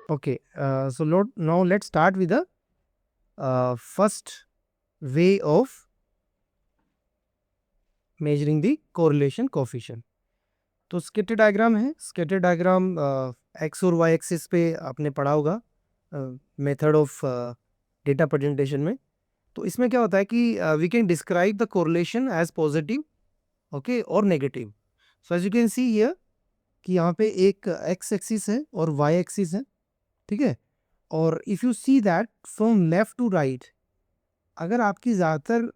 Okay, so now let's start with the first way of measuring the correlation coefficient. तो scatter diagram है. Scatter diagram x और Y axis पे आपने पढ़ा होगा मेथड ऑफ डेटा प्रेजेंटेशन में. तो इसमें क्या होता है कि we can describe the correlation as positive, okay, और negative. So as you can see here कि यहाँ पे एक एक्स एक्सिस है और वाई एक्सिस है, ठीक है. और if you see that from left to right, अगर आपकी ज़्यादातर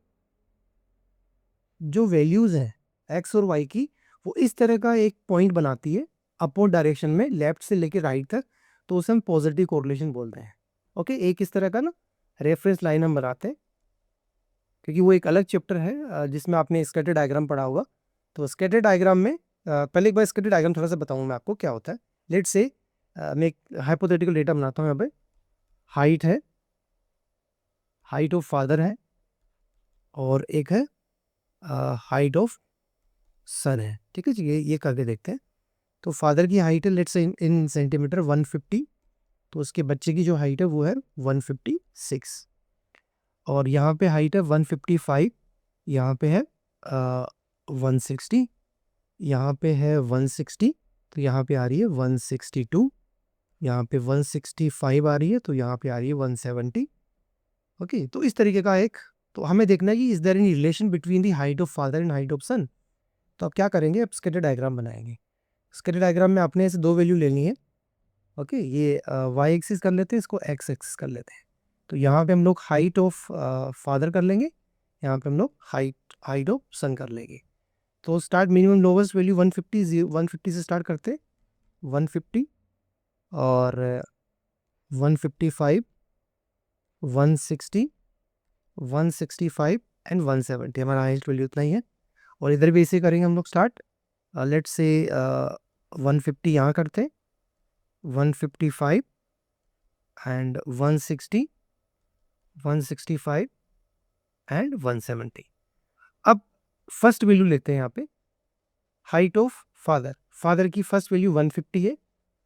जो वैल्यूज़ हैं एक्स और वाई की, वो इस तरह का एक पॉइंट बनाती है अपवर्ड डायरेक्शन में, लेफ्ट से लेकर राइट तक, तो उसे हम पॉजिटिव कोरिलेशन बोलते हैं. ओके, एक इस तरह का ना रेफरेंस लाइन हम बनाते हैं, क्योंकि वो एक अलग चैप्टर है जिसमें आपने स्कैटर डायग्राम पढ़ा होगा. तो स्कैटर डायग्राम में पहले एक बार स्कैटर डायग्राम थोड़ा सा बताऊँ मैं आपको क्या होता है. लेट्स से मैं एक हाइपोथेटिकल डेटा बनाता हूँ. यहाँ पे हाइट है, हाइट ऑफ फादर है, और एक है हाइट ऑफ सन है. ठीक है जी, ये करके देखते हैं. तो फादर की हाइट है लेट्स से इन सेंटीमीटर 150, तो उसके बच्चे की जो हाइट है वो है 156. और यहाँ पे हाइट है 155, यहाँ पे है 160, यहाँ पे है 160, तो यहाँ पे आ रही है 162, यहाँ पे 165 आ रही है, तो यहाँ पे आ रही है 170. ओके, तो इस तरीके का एक, तो हमें देखना है कि is there any relation between the height of father and height of son. तो अब क्या करेंगे, अब स्कैटर डायग्राम बनाएंगे. स्कैटर डायग्राम में आपने ऐसे दो वैल्यू लेनी है. ओके, ये वाई एक्सिस कर लेते हैं, इसको एक्स एक्सिस कर लेते हैं. तो यहाँ पे हम लोग हाइट ऑफ फादर कर लेंगे, यहाँ पे हम लोग हाइट ऑफ सन कर लेंगे. तो स्टार्ट मिनिमम लोवेस्ट वैल्यू 150, 150 से स्टार्ट करते हैं. 150 और 155, 160, 165 एंड 170, हमारा हाइस्ट वैल्यू इतना ही है. और इधर भी इसे करेंगे हम लोग स्टार्ट. लेट्स से 150 यहाँ करते हैं, 155 एंड 160, 165 एंड 170. अब फर्स्ट वैल्यू लेते हैं यहाँ पे, हाइट ऑफ फादर. फादर की फर्स्ट वैल्यू 150 है,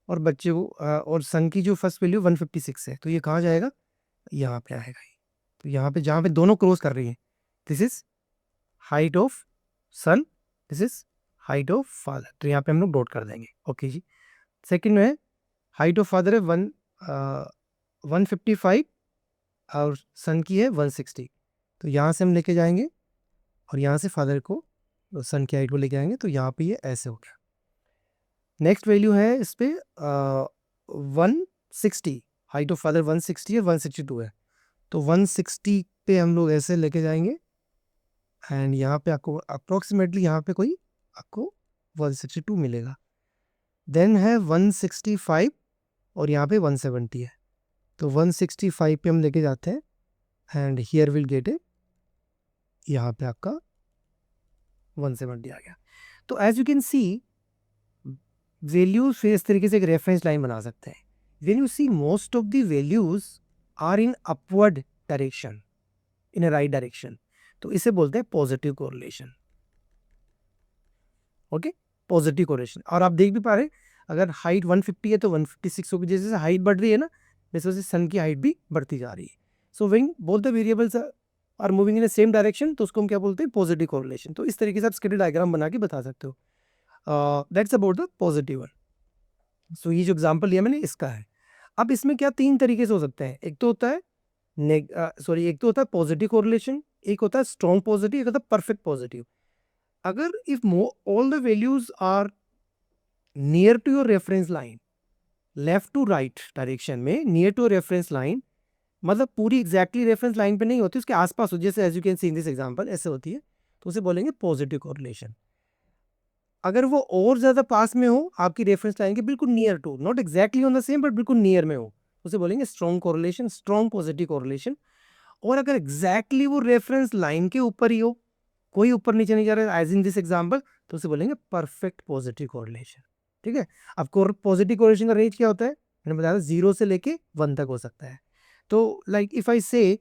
और बच्चे को और सन की जो फर्स्ट वैल्यू 156 है. तो ये कहाँ जाएगा, यहाँ पे आएगा ये. तो यहाँ पे जहाँ पे दोनों क्रॉस कर रही है, this is height of son, this is height of father. तो यहाँ पे हम लोग डॉट कर देंगे. ओके जी. सेकंड में हाइट ऑफ फादर है 155 और सन की है 160. तो यहाँ से हम लेके जाएंगे और यहाँ से फादर को, सन की हाइट को लेके आएंगे. तो यहाँ पे ये ऐसे हो गया. नेक्स्ट वैल्यू है इस पे 160, हाइट ऑफ फादर 160 है, 162 है. तो 160 पे हम लोग ऐसे लेके जाएंगे, एंड यहाँ पे आपको अप्रोक्सीमेटली यहाँ पे कोई आपको 162 मिलेगा. देन है 165 और यहाँ पे 170 है. तो 165 पे हम लेके जाते हैं, and here will get A, यहाँ पे आपका 170 आ गया. तो as you can see values फिर इस तरीके से एक रेफरेंस लाइन बना सकते हैं. When you see most of the values are in upward direction, in a right direction, तो इसे बोलते हैं positive correlation. Okay, positive correlation. और आप देख भी पा रहे हैं, अगर हाइट 150 है तो 156 होगी. जैसे हाइट बढ़ रही है ना, वैसे वैसे सन की हाइट भी बढ़ती जा रही है. So when both the variables are moving in the same direction, तो उसको हम क्या बोलते हैं, पॉजिटिव कोरिलेशन. तो इस तरीके से आप स्कैटर डायग्राम बना के बता सकते हो. That's about the positive one. So ये जो एग्जांपल लिया मैंने इसका है. अब इसमें क्या तीन तरीके से हो सकते हैं. एक तो होता है एक तो होता है पॉजिटिव कोरिलेशन, एक होता है स्ट्रॉन्ग पॉजिटिव, एक होता है परफेक्ट पॉजिटिव. अगर if all the values are near to your reference line, left to right direction में नियर टू रेफरेंस लाइन, मतलब पूरी एग्जैक्टली रेफरेंस लाइन पे नहीं होती, उसके आसपास हो, जैसे as you can see in this example ऐसे होती है, तो उसे बोलेंगे पॉजिटिव कोरिलेशन. अगर वो और ज्यादा पास में हो आपकी रेफरेंस लाइन के बिल्कुल near to, not exactly on the same but बिल्कुल नियर में हो, उसे बोलेंगे strong correlation, strong positive correlation. और अगर एग्जैक्टली वो रेफरेंस लाइन के ऊपर ही हो, कोई ऊपर नीचे नहीं जा रहा है एज इन दिस एग्जांपल, तो उसे बोलेंगे परफेक्ट पॉजिटिव कोरिलेशन. ठीक है. अब पॉजिटिव कोरिलेशन का रेंज क्या होता है, मैंने बताया था 0 से लेके 1 तक हो सकता है. तो लाइक इफ आई से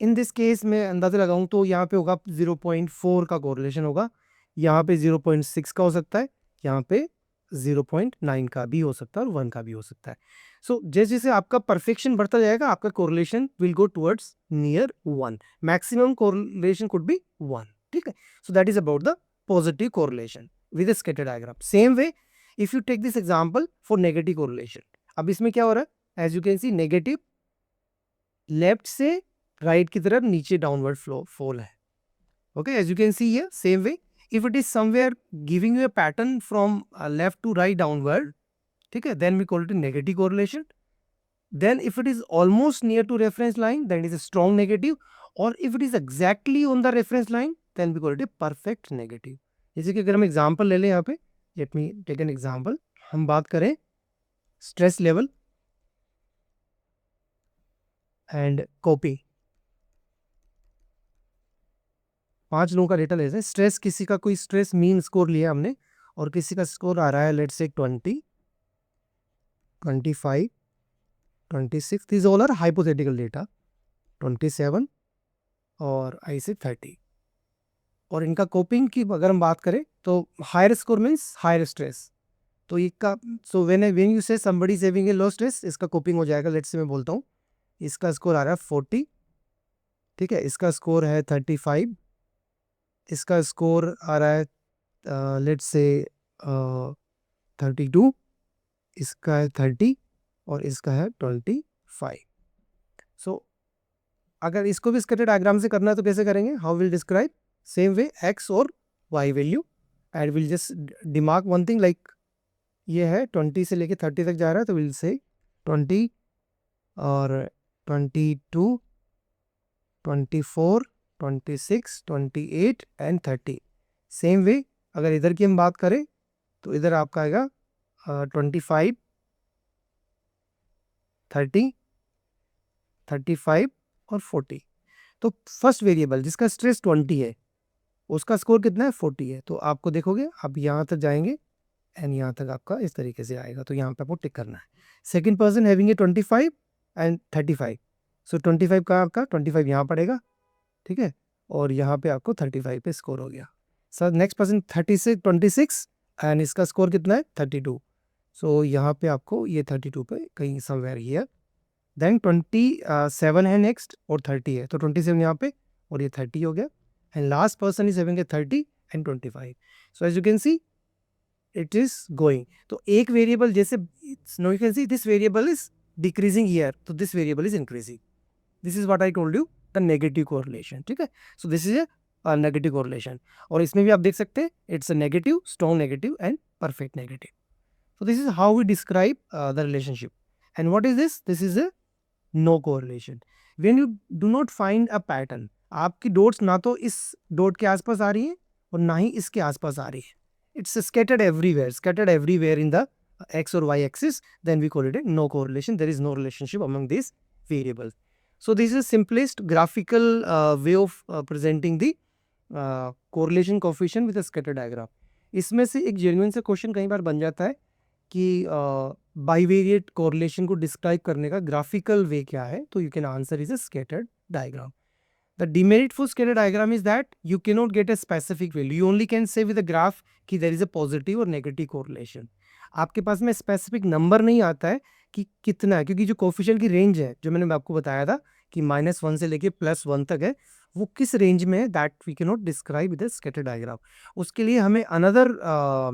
इन दिस केस में अंदाजा लगाऊं तो यहाँ पे होगा 0.4 का कोरिलेशन होगा, यहाँ पे 0.6 का हो सकता है, यहाँ पे 0.9 का भी हो सकता है और 1 का भी हो सकता है. सो जैसे जैसे आपका परफेक्शन बढ़ता जाएगा, आपका correlation will go towards near 1. Maximum correlation could be 1. ठीक है. So that is about the positive correlation with scatter diagram. Same way if you take this example for negative correlation. अब इसमें क्या हो रहा है, as you can see negative left से right की तरफ नीचे डाउनवर्ड फ्लो फॉल है. Okay, as you can see here, same way, if it is somewhere giving you a pattern from left to right downward, okay, then we call it a negative correlation. Then if it is almost near to reference line, then it is a strong negative. Or if it is exactly on the reference line, then we call it a perfect negative. जैसे कि अगर हम example ले लें यहाँ पे, let me take an example. हम बात करें स्ट्रेस लेवल एंड कॉपी. 5 लोगों का डेटा लेते हैं. स्ट्रेस, किसी का कोई स्ट्रेस मीन स्कोर लिया हमने और किसी का स्कोर आ रहा है let's say 20, 25, 26. This all are hypothetical data. 27 और ऐसे 30. और इनका कोपिंग की अगर हम बात करें तो higher score means higher stress. तो इसका so when you say somebody is having a low stress, इसका कोपिंग हो जाएगा. लेट्स से मैं बोलता हूँ इसका स्कोर आ रहा है 40. ठीक है. इसका स्कोर है 35. इसका स्कोर आ रहा है लेट्स से 32. इसका है 30 और इसका है 25. सो अगर इसको भी स्कैटर डायग्राम से करना है तो कैसे करेंगे, how will describe, same way x और Y value and will just demark one thing like ये है 20 से लेके 30 तक जा रहा है तो विल से 20 और 22, 24, 26, 28 एंड 30. सेम वे अगर इधर की हम बात करें तो इधर आपका आएगा 25, 30, 35 और 40. तो फर्स्ट वेरिएबल जिसका स्ट्रेस 20 है उसका स्कोर कितना है, 40 है. तो आपको देखोगे आप यहाँ तक जाएंगे एंड यहाँ तक आपका इस तरीके से आएगा. तो यहाँ पे आपको टिक करना है. Second person having a 25 and 35. सो 25 का आपका 25 यहाँ पड़ेगा. ठीक है. और यहाँ पे आपको 35 पे स्कोर हो गया. सर नेक्स्ट पर्सन 26 एंड इसका स्कोर कितना है 32. सो यहाँ पे आपको ये 32 पे कहीं समवेयर हियर. देन 27 है नेक्स्ट और 30 है तो 27 यहाँ पे और ये 30 हो गया. And last person is having a 30 and 25. So as you can see it is going. तो एक वेरिएबल जैसे no you can see this variable is decreasing here तो this variable is increasing. This is what I told you the negative correlation. ठीक है. So this is a negative correlation. और इसमें भी आप देख सकते हैं it's a negative, strong negative and perfect negative. So this is how we describe the relationship. And what is this? This is a no correlation. When you do not find a pattern, आपकी dots ना तो इस dot के आसपास आ रही है और ना ही इसके आसपास आ रही है. It's scattered everywhere in the x or y axis. Then we call it a no correlation. There is no relationship among these variables. So this is simplest graphical way of presenting the correlation coefficient with a scatter diagram. इसमें से एक genuine से question कई बार बन जाता है कि bivariate correlation को डिस्क्राइब करने का ग्राफिकल वे क्या है. तो you can answer is a scattered diagram. The demerit for scattered diagram is that you can not get a specific value. You only can say with a graph कि there is a positive और negative correlation. आपके पास में specific number नहीं आता है कि कितना है, क्योंकि जो कोफिशिएंट की रेंज है जो मैंने आपको बताया था कि -1 से लेके +1 तक है, वो किस रेंज में है that we can not describe with a scattered diagram. उसके लिए हमें अनदर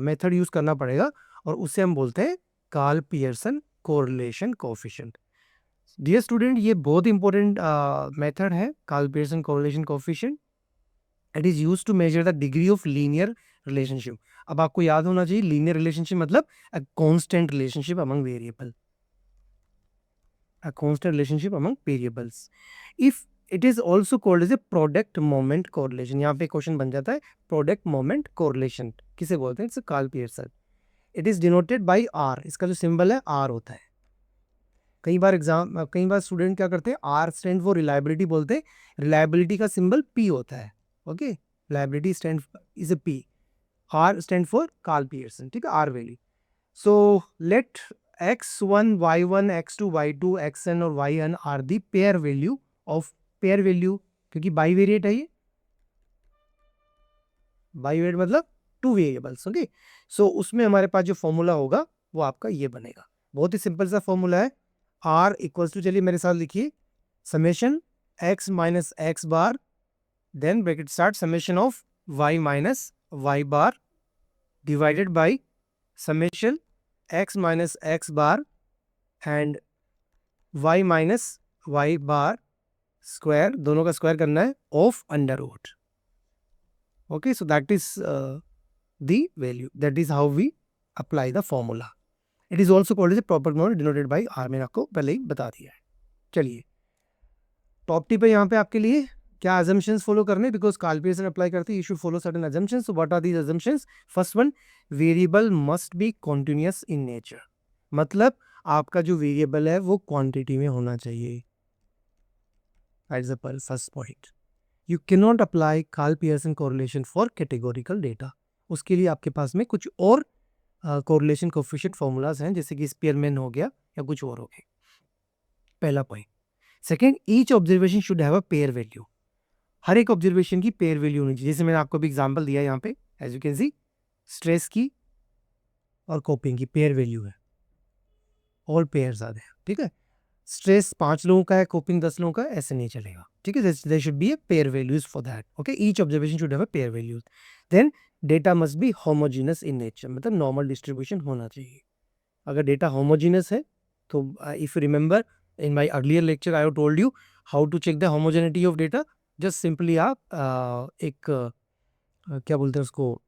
मेथड यूज करना पड़ेगा और उसे हम बोलते हैं Karl Pearson correlation coefficient. Dear student, ये बहुत इंपॉर्टेंट मेथड है Karl Pearson correlation coefficient. It is used to measure the degree of linear relationship. अब आपको याद होना चाहिए लीनियर रिलेशनशिप मतलब a constant relationship among variable. A constant relationship among variables. If it is also called as a product moment correlation. यहाँ पे question बन जाता है product moment correlation किसे बोलते हैं, it's Karl Pearson. It is denoted by R. इसका जो सिंबल है आर होता है. कई बार स्टूडेंट क्या करते हैं, आर स्टैंड फॉर रिलायबिलिटी बोलते हैं. रिलायबिलिटी का सिंबल पी होता है. Okay. Reliability stand is a P. R stand for Karl Pearson. ठीक है, R value. So let x1, y1, x2, y2, xn और yn are the pair value क्योंकि bivariate है ये. बाइवेरिएट मतलब टू वेरिएबल्स। ओके, सो उसमें हमारे पास जो फॉर्मूला होगा वो आपका ये बनेगा। बहुत ही सिंपल सा फॉर्मूला है। R इक्वल्स टू, चलिए मेरे साथ लिखिए, summation x minus x bar, then bracket start summation of y minus y bar divided by summation x minus x bar and y minus y bar square, दोनों का square करना है, of under root. Okay, so that is the value, that is how we apply the formula. It is also called as a proper polynomial denoted by r, मैंने आपको पहले ही बता दिया है। चलिए टॉप टी पे यहाँ पे आपके लिए क्या assumptions फॉलो करने, बिकॉज कार्ल पियर्सन अप्लाई करते हैं, you should follow certain assumptions. So what are these assumptions? First one, variable must be continuous in nature. मतलब आपका जो वेरिएबल है वो क्वांटिटी में होना चाहिए। That is the first point. You cannot apply Karl Pearson correlation for categorical data. उसके लिए आपके पास में कुछ और कोरिलेशन कोफिशिएंट फॉर्मूलाज हैं, जैसे कि स्पीयरमैन हो गया या कुछ और हो गया। पहला point. Second, each observation should have a pair value. हर एक ऑब्जर्वेशन की पेयर वैल्यू होनी चाहिए। जैसे मैंने आपको भी एग्जांपल दिया यहाँ पे, as you can see, stress की और कोपिंग की पेयर वैल्यू है, ऑल पेयर्स आर देयर, ठीक है। स्ट्रेस 5 लोगों का है, कोपिंग 10 लोगों का, ऐसे नहीं चलेगा, ठीक है। There should be a pair values for that. Okay, each observation should have a pair values. Then data must be homogeneous in nature, मतलब नॉर्मल डिस्ट्रीब्यूशन होना चाहिए। अगर डेटा होमोजीनस है तो if you remember in my earlier lecture I have told you how to check the homogeneity of data. Just simply आप क्या बोलते हैं उसको,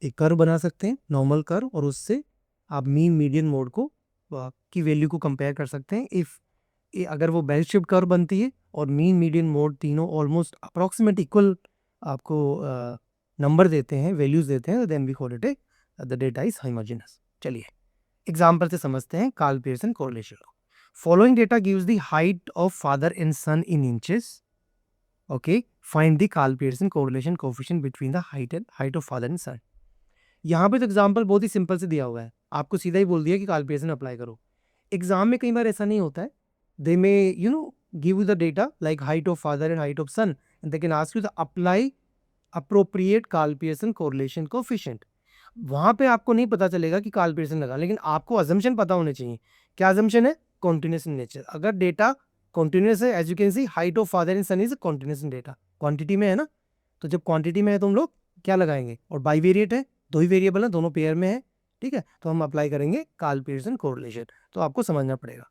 एक कर्व बना सकते हैं, नॉर्मल कर्व, और उससे आप मीन मीडियन मोड को की वैल्यू को कंपेयर कर सकते हैं। इफ अगर वो बेल शेप्ड कर्व बनती है और मीन मीडियन मोड तीनों ऑलमोस्ट अप्रॉक्सीमेट इक्वल आपको नंबर देते हैं, वैल्यूज देते हैं, then we call it the data is homogeneous. चलिए एग्जांपल से समझते हैं Karl Pearson correlation. Following data gives the height of father and son in inches. Okay, find the Karl Pearson correlation coefficient between the height of father and son. यहाँ पे तो example बहुत ही simple से दिया हुआ है, आपको सीधा ही बोल दिया कि कार्ल पियर्सन अप्लाई करो। एग्जाम में कई बार ऐसा नहीं होता है, दे मे give you the data like height of father and height of son, and they can ask you to apply appropriate Karl Pearson correlation coefficient. वहां पे आपको नहीं पता चलेगा कि कार्ल पियर्सन लगा, लेकिन आपको अजम्पशन पता होने चाहिए। क्या अजम्पशन है? Continuous in nature. अगर डेटा कॉन्टिन्यूस है, as you can see, height of father and son is continuous in data, quantity में है ना, तो जब क्वांटिटी में है तो हम लोग क्या लगाएंगे, और बाईवेरिएट है, दो ही वेरिएबल है, दोनों पेयर में है, ठीक है, तो हम अप्लाई करेंगे कार्ल पियर्सन कोरिलेशन। तो आपको समझना पड़ेगा।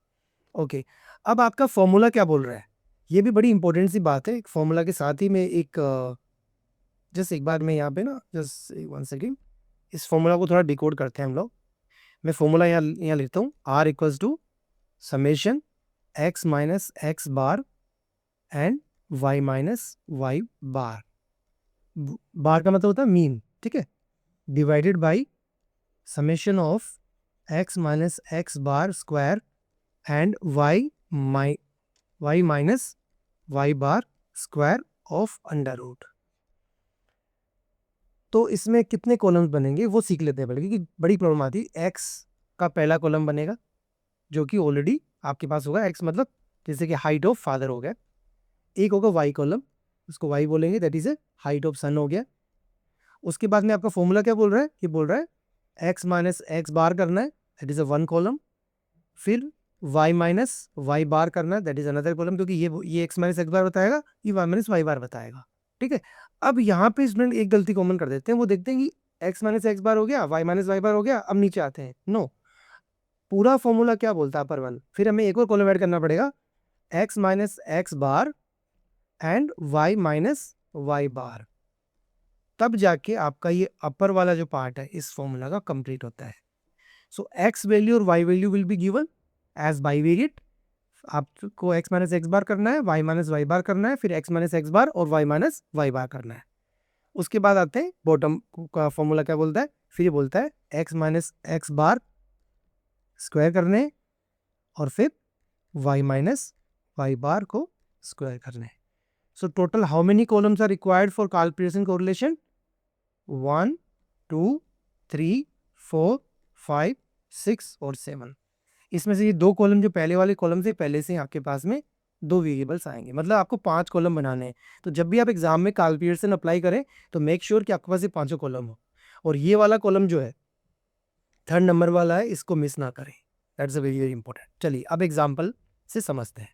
ओके, अब आपका फॉर्मूला क्या बोल रहा है, ये भी बड़ी इंपॉर्टेंट सी बात है। फॉर्मूला के साथ ही में एक जस्ट एक बार मैं यहाँ पे ना जस्ट 1 सेकेंड इस फॉर्मूला को थोड़ा डिकोड करते हैं हम लोग। मैं फॉर्मूला यहाँ लेता हूँ, r equals to summation x minus x bar and Y minus Y bar. Bar का मतलब होता है मीन, ठीक है, divided by summation of x minus x bar square and Y minus Y bar square of under root. तो इसमें कितने columns बनेंगे वो सीख लेते हैं पहले, क्योंकि बड़ी प्रॉब्लम आती है। एक्स का पहला कॉलम बनेगा जो कि ऑलरेडी आपके पास होगा, एक्स मतलब जैसे कि हाइट ऑफ फादर हो गया। एक होगा वाई कॉलम, उसको वाई बोलेंगे, that is a height of son हो गया। उसके बाद में आपका फॉर्मूला क्या बोल रहा है, ये बोल रहा है एक्स माइनस एक्स बार करना है, दैट इज ए 1 कॉलम। फिर वाई माइनस वाई बार करना है, दैट इज अनदर कॉलम, क्योंकि ये एक्स माइनस एक्स बार बताएगा, ये वाई माइनस वाई बार बताएगा, ठीक है। अब यहाँ पे स्टूडेंट एक गलती कॉमन कर देते हैं, वो देखते हैं कि एक्स माइनस एक्स बार हो गया, वाई माइनस वाई बार हो गया, अब नीचे आते हैं। नो, पूरा फॉर्मूला क्या बोलता है अपर वन, फिर हमें एक और कॉलम ऐड करना पड़ेगा, x minus x bar and Y minus Y bar, तब जाके आपका ये अपर वाला जो पार्ट है इस फॉर्मूला का कंप्लीट होता है। सो एक्स वैल्यू और Y value will be given as bivariate. आपको एक्स माइनस एक्स बार करना है, वाई माइनस वाई बार करना है, फिर एक्स माइनस एक्स बार और वाई माइनस वाई बार करना है। उसके बाद आते हैं बॉटम का फॉर्मूला क्या बोलता है, फिर ये बोलता है X minus x bar square करने और फिर वाई माइनस वाई बार को स्क्वायर करने। So total how many columns are required for Karl Pearson correlation? 1 2 3 4 5 6 और 7। इसमें से ये 2 कॉलम जो पहले वाले कॉलम से पहले से आपके पास में 2 वेरिएबल्स आएंगे, मतलब आपको 5 कॉलम बनाने हैं। तो जब भी आप एग्जाम में कार्ल पियर्सन अप्लाई करें तो मेक श्योर कि आपके पास ये 5 कॉलम हो। और ये वाला कॉलम जो है थर्ड नंबर वाला है, इसको मिस ना करें, that's a very very important. चलिए अब एग्जाम्पल से समझते हैं।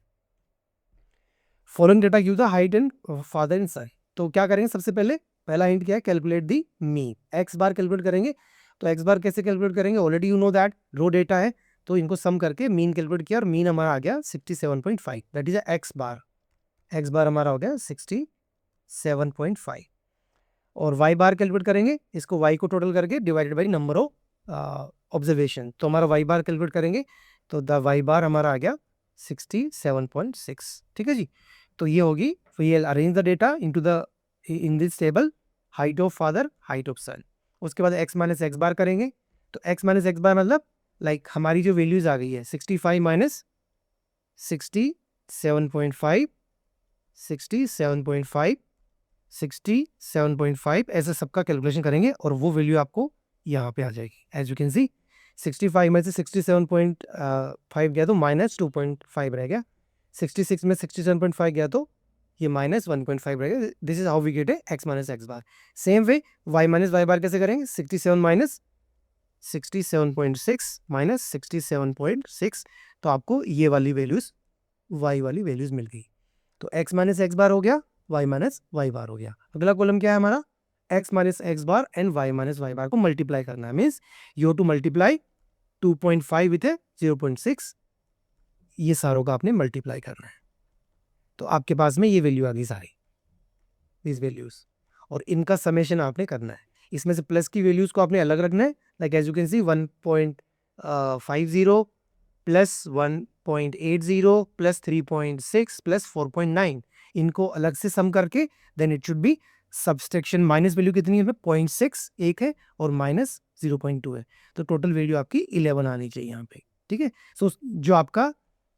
Following data give the height and father and son. तो क्या करेंगे, सबसे पहले पहला हिंट क्या है, calculate the mean. X bar calculate करेंगे, तो एक्स बार कैसे कैलकुलेट करेंगे, already you know that raw data है, तो इनको सम करके मीन कैलकुलेट किया और मीन हमारा आ गया 67.5, that is x bar. X bar हमारा हो गया 67.5। और वाई बार कैलकुलेट करेंगे, इसको वाई को टोटल करके divided by number of observation, तो हमारा वाई बार कैलकुलेट करेंगे तो द वाई बार हमारा आ गया 67.6। ठीक है जी, तो ये होगी, we will arrange the data into the in this table, height of father, height of son. उसके बाद एक्स माइनस एक्स बार करेंगे, तो एक्स माइनस एक्स बार मतलब लाइक हमारी जो वैल्यूज आ गई है 65 माइनस 67.5, 67.5, 67.5, ऐसे सबका कैलकुलेशन करेंगे और वो वैल्यू आपको यहाँ पे आ जाएगी। एज यू कैन सी 65 में से 67.5 गया तो माइनस 2.5 रह गया, 66 में 67.5 गया तो ये माइनस 1.5 रहेगा। This is how we get a x minus x bar. Same way y minus Y bar कैसे करेंगे, 67 माइनस 67.6 माइनस 67.6, तो आपको ये वाली वैल्यूज, वाई वाली वैल्यूज मिल गई। तो एक्स माइनस एक्स बार हो गया, वाई माइनस वाई बार हो गया। अगला कॉलम क्या है हमारा, x minus x bar and Y minus Y bar को मल्टीप्लाई करना है, means you have to multiply 2.5 with 0.6, ये सारों का आपने मल्टीप्लाई करना है। तो आपके पास में ये वैल्यू आ गई सारी, दिस वैल्यूज, और इनका समेशन आपने करना है। इसमें से प्लस की वैल्यूज को आपने अलग रखना है, like as you can see 1.50 plus 1.80 plus 3.6 plus 4.9, इनको अलग से सम करके then it should be subtraction. Minus value कितनी है, 0.6 एक है और माइनस 0.2 है, तो टोटल वैल्यू आपकी 11 आनी चाहिए यहाँ पे। ठीक है, सो जो आपका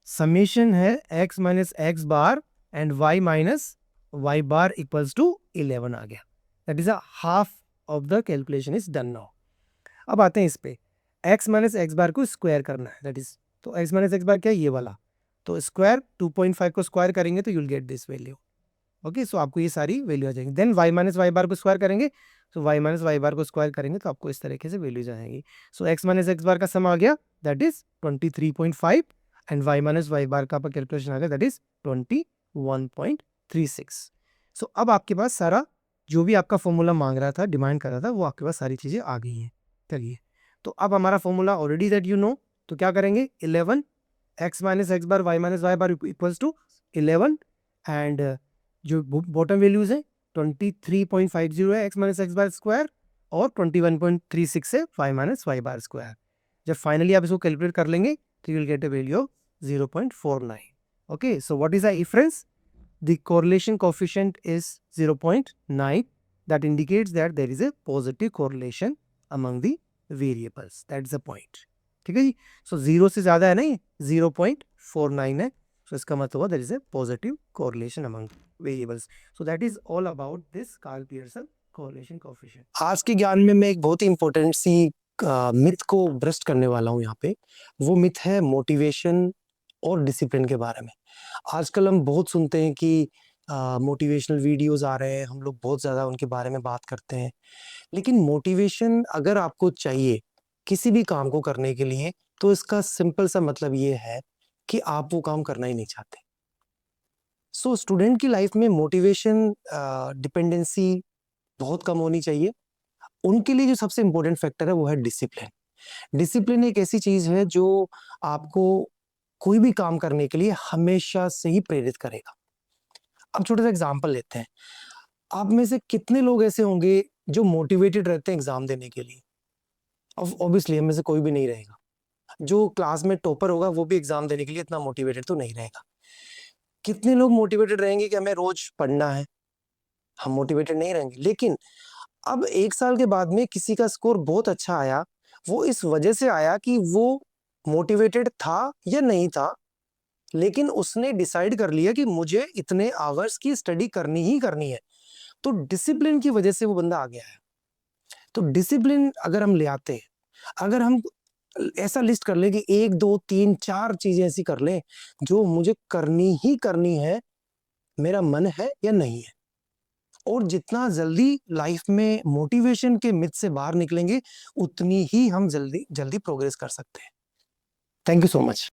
समेशन है X minus x bar and Y minus Y bar equals to 11 आ गया, that is a half of the calculation is done now. अब आते हैं इस पे, एक्स माइनस एक्स बार को स्क्वायर करना है, दैट इज, तो एक्स माइनस एक्स बार क्या है, ये वाला, तो स्क्वायर 2.5 को स्क्वायर करेंगे तो you'll get this value. Okay, so आपको ये सारी वैल्यू आ जाएगी। Then y minus Y bar को स्क्वायर करेंगे, तो वाई माइनस वाई बार को स्क्वायर करेंगे तो आपको इस तरीके से वैल्यूज आएंगी। So x minus x bar का सम आ गया, that is 23.5 and Y minus Y bar का कैलकुलेशन आ गया, दैट इज 21.36। सो अब आपके पास सारा जो भी आपका फॉर्मूला मांग रहा था, डिमांड कर रहा था, वो आपके पास सारी चीजें आ गई हैं। चलिए, तो अब हमारा formula already that you know, तो क्या करेंगे, 11 X minus x bar Y minus Y bar equals to 11 and जो बॉटम वैल्यूज है 23.50 है X minus x bar square और 21.36 है Y minus Y bar square. जब फाइनली आप इसको कैलकुलेट कर लेंगे तो you will get a value of 0.49। Okay, so what is the difference, the correlation coefficient is 0.9, that indicates that there is a positive correlation among the variables, that's the point। ठीक है जी, सो 0 से ज्यादा है नहीं, 0.49 है, so इसका मतलब हुआ there is a positive correlation among variables। so that is all about this Karl Pearson correlation coefficient। आज के ज्ञान में मैं एक बहुत ही इंपॉर्टेंट सी मिथ को ब्रस्ट करने वाला हूँ यहाँ पे। वो मिथ है मोटिवेशन और डिसिप्लिन के बारे में। आजकल हम बहुत सुनते हैं कि मोटिवेशनल वीडियोस आ रहे हैं, हम लोग बहुत ज़्यादा उनके बारे में बात करते हैं, लेकिन मोटिवेशन अगर आपको चाहिए किसी भी काम को करने के लिए, तो इसका सिंपल सा मतलब ये है कि आप वो काम करना ही नहीं चाहते। सो स्टूडेंट की लाइफ में मोटिवेशन डिपेंडेंसी बहुत कम होनी चाहिए। उनके लिए जो सबसे इंपॉर्टेंट फैक्टर है वो है डिसिप्लिन। डिसिप्लिन एक ऐसी चीज है जो आपको कोई भी काम करने के लिए हमेशा से ही प्रेरित करेगा। अब छोटा सा एग्जांपल लेते हैं। आप में से कितने लोग ऐसे होंगे जो मोटिवेटेड रहते हैं एग्जाम देने के लिए? ऑब्वियसली हम में से कोई भी नहीं रहेगा। जो क्लास में टॉपर होगा वो भी एग्जाम देने के लिए इतना मोटिवेटेड तो नहीं रहेगा। कितने लोग मोटिवेटेड रहेंगे कि हमें रोज पढ़ना है? हम मोटिवेटेड नहीं रहेंगे। लेकिन अब 1 साल के बाद में किसी का स्कोर बहुत अच्छा आया, वो इस वजह से आया कि वो मोटिवेटेड था या नहीं था, लेकिन उसने डिसाइड कर लिया कि मुझे इतने आवर्स की स्टडी करनी ही करनी है। तो डिसिप्लिन की वजह से वो बंदा आ गया है। तो डिसिप्लिन अगर हम ले आते हैं, अगर हम ऐसा लिस्ट कर लें कि 1 2 3 4 चीजें ऐसी कर लें जो मुझे करनी ही करनी है, मेरा मन है या नहीं है, और जितना जल्दी लाइफ में मोटिवेशन के मिथ से बाहर निकलेंगे, उतनी ही हम जल्दी जल्दी प्रोग्रेस कर सकते हैं। Thank you so much.